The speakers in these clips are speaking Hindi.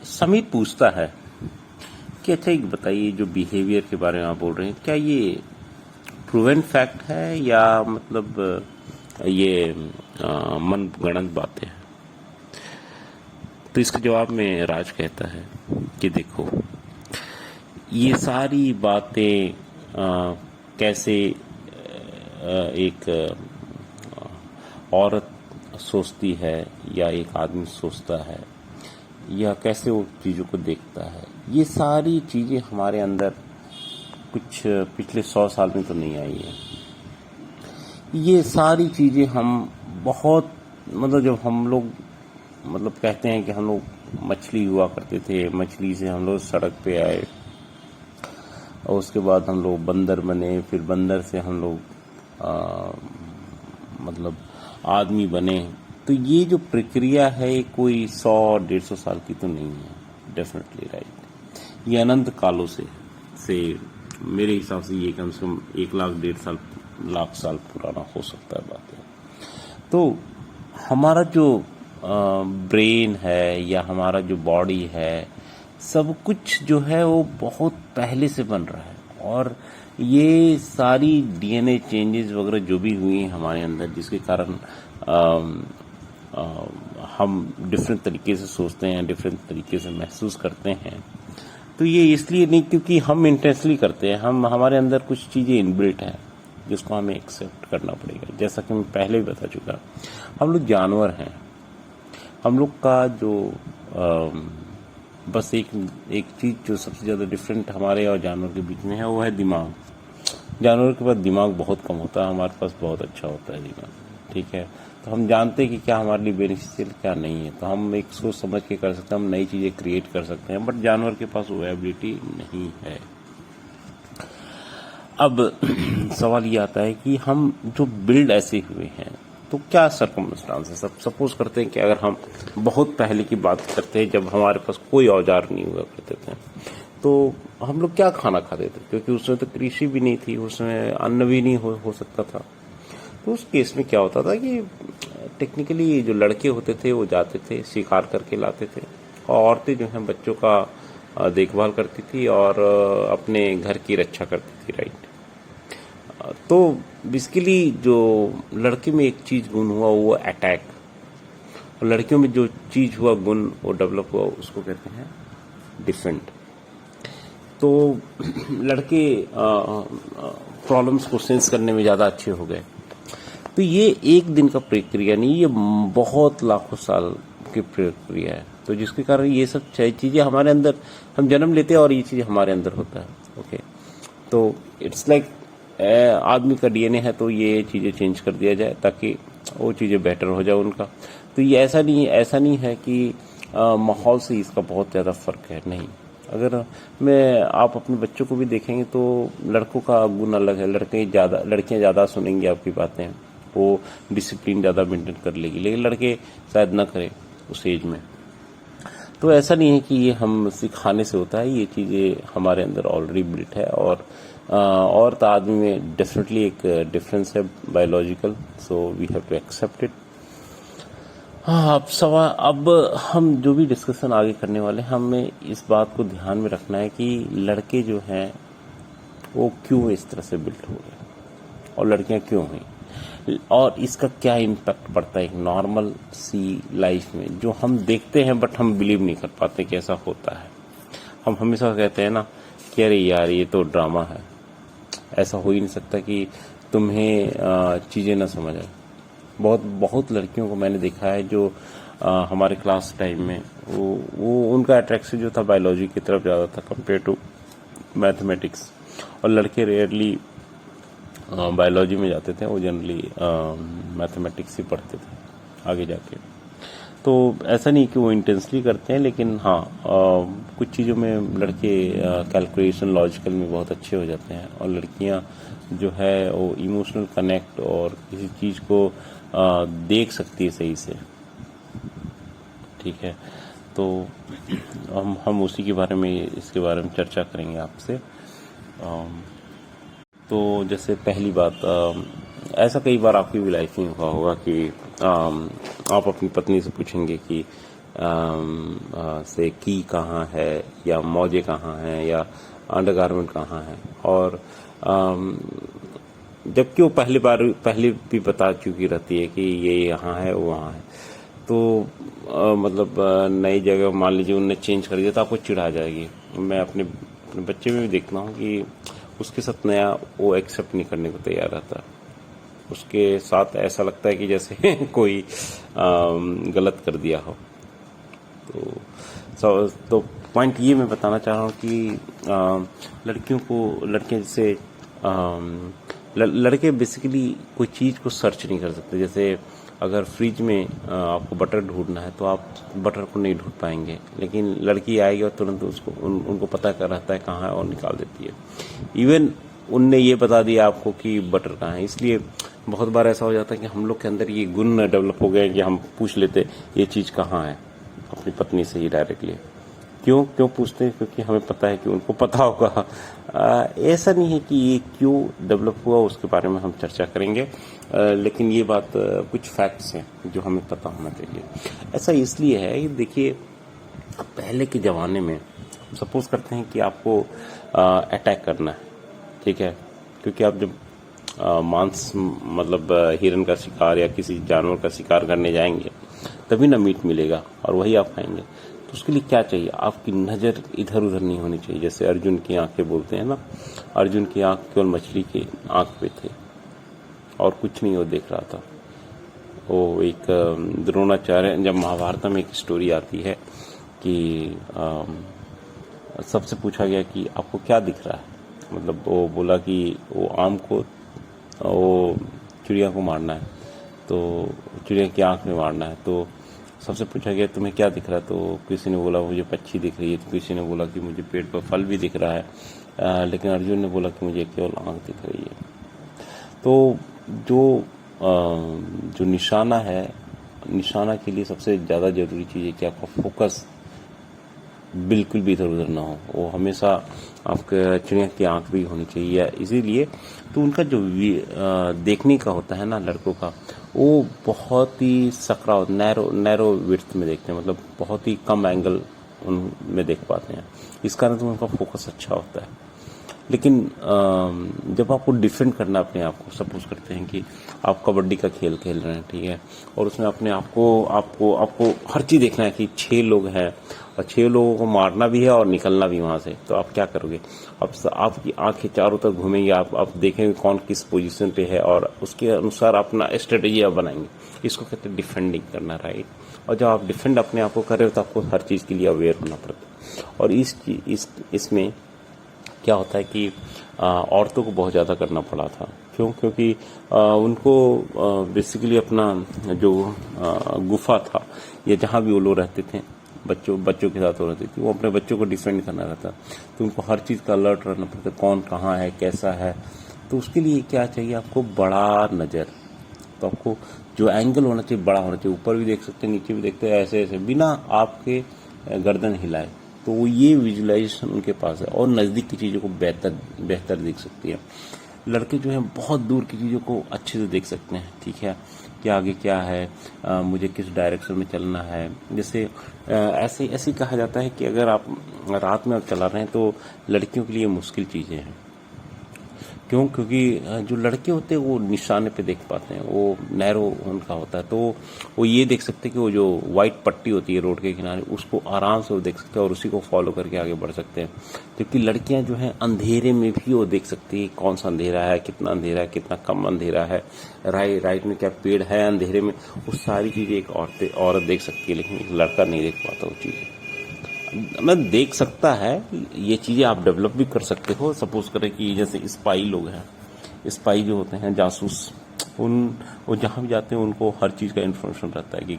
समीर पूछता है कि अच्छा एक बताइए, जो बिहेवियर के बारे में आप बोल रहे हैं, क्या ये प्रूवन फैक्ट है या मतलब ये मन गढ़ंत बातें हैं? तो इसके जवाब में राज कहता है कि देखो, ये सारी बातें कैसे एक औरत सोचती है या एक आदमी सोचता है या कैसे वो चीज़ों को देखता है, ये सारी चीज़ें हमारे अंदर कुछ पिछले 100 साल में तो नहीं आई है। ये सारी चीज़ें हम बहुत मतलब जब हम लोग मतलब कहते हैं कि हम लोग मछली हुआ करते थे, मछली से हम लोग सड़क पे आए और उसके बाद हम लोग बंदर बने, फिर बंदर से हम लोग मतलब आदमी बने। तो ये जो प्रक्रिया है कोई 100-150 साल की तो नहीं है, डेफिनेटली राइट। ये अनंत कालों से मेरे हिसाब से ये कम से कम 1 लाख 1.5 लाख साल पुराना हो सकता है बात है। तो हमारा जो ब्रेन है या हमारा जो बॉडी है, सब कुछ जो है वो बहुत पहले से बन रहा है। और ये सारी डीएनए चेंजेस वगैरह जो भी हुई हैं हमारे अंदर, जिसके कारण हम डिफरेंट तरीके से सोचते हैं, डिफरेंट तरीके से महसूस करते हैं। तो ये इसलिए नहीं क्योंकि हम इंटेंशनली करते हैं, हम हमारे अंदर कुछ चीज़ें इनबिल्ट हैं जिसको हमें एक्सेप्ट करना पड़ेगा। जैसा कि मैं पहले भी बता चुका, हम लोग जानवर हैं। हम लोग का जो बस एक चीज़ जो सबसे ज़्यादा डिफरेंट हमारे और जानवर के बीच में है वो है दिमाग। जानवर के पास दिमाग बहुत कम होता है, हमारे पास बहुत अच्छा होता है दिमाग, ठीक है। तो हम जानते हैं कि क्या हमारे लिए बेनिफिशियल क्या नहीं है, तो हम एक सोच समझ के कर सकते हैं, हम नई चीज़ें क्रिएट कर सकते हैं। बट जानवर के पास वो एबिलिटी नहीं है। अब सवाल ये आता है कि हम जो बिल्ड ऐसे हुए हैं तो क्या सरकमस्टांस है। सब सपोज करते हैं कि अगर हम बहुत पहले की बात करते हैं, जब हमारे पास कोई औजार नहीं हुआ करते थे, तो हम लोग क्या खाना खाते थे, क्योंकि उसमें तो कृषि भी नहीं थी, उसमें अन्न भी नहीं हो सकता था। तो उस केस में क्या होता था कि टेक्निकली जो लड़के होते थे वो जाते थे, शिकार करके लाते थे, और औरतें जो हैं बच्चों का देखभाल करती थी और अपने घर की रक्षा करती थी, राइट। तो बेसिकली जो लड़के में एक चीज गुण हुआ वो अटैक, और लड़कियों में जो चीज हुआ गुण वो डेवलप हुआ उसको कहते हैं डिफेंड। तो लड़के प्रॉब्लम्स को सेंस करने में ज़्यादा अच्छे हो गए। तो ये एक दिन का प्रक्रिया नहीं, ये बहुत लाखों साल की प्रक्रिया है। तो जिसके कारण ये सब चीज़ें हमारे अंदर, हम जन्म लेते हैं और ये चीज़ें हमारे अंदर होता है, ओके। तो इट्स लाइक आदमी का डीएनए है, तो ये चीज़ें चेंज कर दिया जाए ताकि वो चीज़ें बेटर हो जाए उनका। तो ये ऐसा नहीं है कि माहौल से इसका बहुत ज़्यादा फर्क है, नहीं। अगर आप अपने बच्चों को भी देखेंगे तो लड़कों का गुण अलग है, लड़कियां ज़्यादा सुनेंगी आपकी बातें, वो डिसिप्लिन ज़्यादा मेंटेन कर लेगी, लेकिन लड़के शायद ना करें उस एज में। तो ऐसा नहीं है कि ये हम सिखाने से होता है, ये चीज़ें हमारे अंदर ऑलरेडी बिल्ट है। और औरत आदमी में डेफिनेटली एक डिफरेंस है biological, so we have to accept it. हाँ, अब हम जो भी डिस्कशन आगे करने वाले हैं, हमें इस बात को ध्यान में रखना है कि लड़के जो हैं वो क्यों इस तरह से बिल्ट हो गए और लड़कियां क्यों हुई, और इसका क्या इम्पैक्ट पड़ता है एक नॉर्मल सी लाइफ में, जो हम देखते हैं बट हम बिलीव नहीं कर पाते कि ऐसा होता है। हम हमेशा कहते हैं ना कि अरे यार ये तो ड्रामा है, ऐसा हो ही नहीं सकता कि तुम्हें चीज़ें ना समझ आए। बहुत लड़कियों को मैंने देखा है जो हमारे क्लास टाइम में वो उनका अट्रैक्शन जो था बायोलॉजी की तरफ ज़्यादा था कंपेयर टू मैथमेटिक्स, और लड़के रेयरली बायोलॉजी में जाते थे, वो जनरली मैथमेटिक्स ही पढ़ते थे आगे जाके। तो ऐसा नहीं कि वो इंटेंसली करते हैं, लेकिन हाँ कुछ चीज़ों में लड़के कैलकुलेशन लॉजिकल में बहुत अच्छे हो जाते हैं, और लड़कियां जो है वो इमोशनल कनेक्ट और किसी चीज़ को देख सकती है सही से, ठीक है। तो हम उसी के बारे में इसके बारे में चर्चा करेंगे आपसे। तो जैसे पहली बात, ऐसा कई बार आपकी भी लाइफ में हुआ होगा कि आप अपनी पत्नी से पूछेंगे कि से की कहाँ है या मौजे कहाँ हैं या अंडरगारमेंट कहाँ है, और जबकि वो पहले भी बता चुकी रहती है कि ये यहाँ है वो वहाँ है। तो मतलब नई जगह मान लीजिए उनने चेंज कर दिया तो आपको चिढ़ आ जाएगी। मैं अपने बच्चे में भी देखता हूँ कि उसके साथ नया वो एक्सेप्ट नहीं करने को तैयार रहता। उसके साथ ऐसा लगता है कि जैसे कोई गलत कर दिया हो। तो पॉइंट ये मैं बताना चाह रहा हूँ कि लड़कियां जैसे लड़के बेसिकली कोई चीज़ को सर्च नहीं कर सकते। जैसे अगर फ्रिज में आपको बटर ढूंढना है तो आप बटर को नहीं ढूंढ पाएंगे, लेकिन लड़की आएगी और तुरंत उनको पता कर रहता है कहाँ है और निकाल देती है। इवन उनने ये बता दिया आपको कि बटर कहाँ है। इसलिए बहुत बार ऐसा हो जाता है कि हम लोग के अंदर ये गुण डेवलप हो गए कि हम पूछ लेते ये चीज़ कहाँ है अपनी पत्नी से ही डायरेक्टली। क्यों पूछते हैं? क्योंकि हमें पता है कि उनको पता होगा। ऐसा नहीं है कि ये क्यों डेवलप हुआ उसके बारे में हम चर्चा करेंगे, लेकिन ये बात कुछ फैक्ट्स हैं जो हमें पता होना चाहिए। ऐसा इसलिए है कि देखिए पहले के ज़माने में सपोज करते हैं कि आपको अटैक करना है, ठीक है, क्योंकि आप जब मांस मतलब हिरन का शिकार या किसी जानवर का शिकार करने जाएंगे तभी ना मीट मिलेगा और वही आप खाएंगे। तो उसके लिए क्या चाहिए? आपकी नज़र इधर उधर नहीं होनी चाहिए। जैसे अर्जुन की आंखें बोलते हैं ना, अर्जुन की आंख केवल मछली की आंख पे थे और कुछ नहीं वो देख रहा था। वो एक द्रोणाचार्य, जब महाभारत में एक स्टोरी आती है कि सबसे पूछा गया कि आपको क्या दिख रहा है, मतलब वो बोला कि वो आम को वो चिड़िया को मारना है, तो चिड़िया की आंख में मारना है। तो सबसे पूछा गया तुम्हें क्या दिख रहा है, तो किसी ने बोला मुझे पक्षी दिख रही है, तो किसी ने बोला कि मुझे पेड़ पर फल भी दिख रहा है, लेकिन अर्जुन ने बोला कि मुझे केवल आंख दिख रही है। तो जो निशाना है, निशाना के लिए सबसे ज़्यादा जरूरी चीज़ है कि आपका फोकस बिल्कुल भी इधर उधर ना हो। वो हमेशा आपके चिड़िया की आंख भी होनी चाहिए। इसीलिए तो उनका जो देखने का होता है ना लड़कों का, वो बहुत ही सकरा नैरो विड्थ में देखते हैं, मतलब बहुत ही कम एंगल उनमें देख पाते हैं। इस कारण से उनका फोकस अच्छा होता है। लेकिन जब आपको डिफेंड करना अपने आप को, सपोज करते हैं कि आप कबड्डी का खेल खेल रहे हैं, ठीक है, और उसमें अपने आपको हर चीज़ देखना है कि 6 लोग हैं और 6 लोगों को मारना भी है और निकलना भी वहाँ से, तो आप क्या करोगे? आपकी आंखें चारों तरफ घूमेंगी, आप देखेंगे कौन किस पोजीशन पे है और उसके अनुसार अपना स्ट्रेटेजी आप बनाएंगे। इसको कहते हैं डिफेंडिंग करना, राइट। और जब आप डिफेंड अपने आप को कर रहे हो तो आपको हर चीज़ के लिए अवेयर होना पड़ता है। और इसमें क्या होता है कि औरतों को बहुत ज़्यादा करना पड़ा था। क्योंकि उनको बेसिकली अपना जो गुफा था या जहाँ भी वो लोग रहते थे, बच्चों के साथ हो रहती थी, वो अपने बच्चों को डिफेंड करना रहता, तो उनको हर चीज़ का अलर्ट रहना पड़ता, कौन कहाँ है कैसा है। तो उसके लिए क्या चाहिए आपको? बड़ा नज़र। तो आपको जो एंगल होना चाहिए बड़ा होना चाहिए, ऊपर भी देख सकते हैं नीचे भी देखते हैं, ऐसे ऐसे बिना आपके गर्दन हिलाए। तो वो ये विजुलाइजेशन उनके पास है और नज़दीक की चीज़ों को बेहतर देख सकती है। लड़के जो हैं बहुत दूर की चीज़ों को अच्छे से देख सकते हैं, ठीक है, कि आगे क्या है, मुझे किस डायरेक्शन में चलना है। जैसे ऐसे कहा जाता है कि अगर आप रात में चला रहे हैं तो लड़कियों के लिए मुश्किल चीज़ें हैं। क्योंकि जो लड़के होते हैं वो निशाने पे देख पाते हैं, वो नैरो उनका होता है, तो वो ये देख सकते हैं कि वो जो वाइट पट्टी होती है रोड के किनारे, उसको आराम से वो देख सकते हैं और उसी को फॉलो करके आगे बढ़ सकते हैं। जबकि लड़कियां जो हैं अंधेरे में भी वो देख सकती है कौन सा अंधेरा है, कितना कम अंधेरा है, राइट में क्या पेड़ है अंधेरे में, वो सारी चीज़ें एक औरत देख सकती है, लेकिन एक लड़का नहीं देख पाता वो चीज़ें। मैं देख सकता है, ये चीज़ें आप डेवलप भी कर सकते हो। सपोज करें कि जैसे स्पाई लोग हैं, स्पाई जो होते हैं जासूस, वो जहाँ भी जाते हैं उनको हर चीज़ का इन्फॉर्मेशन रहता है कि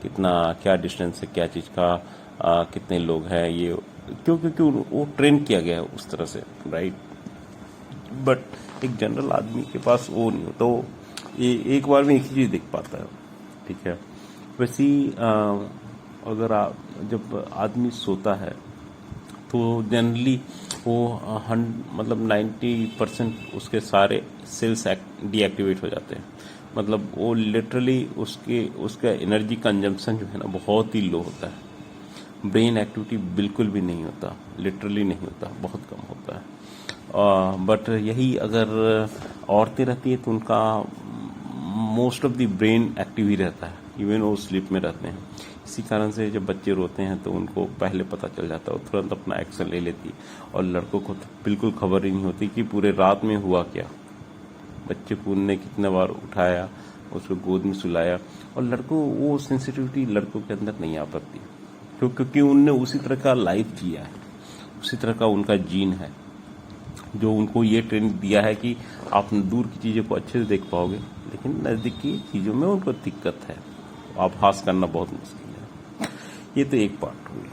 कितना क्या डिस्टेंस है, क्या चीज़ का कितने लोग हैं, ये क्योंकि वो ट्रेन किया गया है उस तरह से, राइट। बट एक जनरल आदमी के पास वो नहीं होता, वो एक बार में एक ही चीज़ देख पाता है, ठीक है। वैसे ही अगर जब आदमी सोता है तो जनरली वो मतलब 90% उसके सारे सेल्स डीएक्टिवेट हो जाते हैं। मतलब वो लिटरली उसका एनर्जी कंजम्पशन जो है ना बहुत ही लो होता है, ब्रेन एक्टिविटी बिल्कुल भी नहीं होता, लिटरली नहीं होता, बहुत कम होता है। बट यही अगर औरतें रहती है तो उनका most of the brain active ही रहता है, इवन वो स्लीप में रहते हैं। इसी कारण से जब बच्चे रोते हैं तो उनको पहले पता चल जाता है, वो तुरंत अपना एक्शन ले लेती है। और लड़कों को तो बिल्कुल खबर ही नहीं होती कि पूरे रात में हुआ क्या, बच्चे को ने कितने बार उठाया, उसको गोद में सुलाया। और लड़कों वो सेंसिटिविटी लड़कों के अंदर नहीं आ पाती, क्योंकि उनने उसी तरह का लाइफ जिया है, उसी तरह का उनका जीन है जो उनको ये ट्रेनिंग दिया है कि आप दूर की चीज़ों को अच्छे से देख पाओगे, लेकिन नज़दीक की चीज़ों में उनको दिक्कत है, आप हास करना बहुत मुश्किल है। ये तो एक पार्ट हो गया।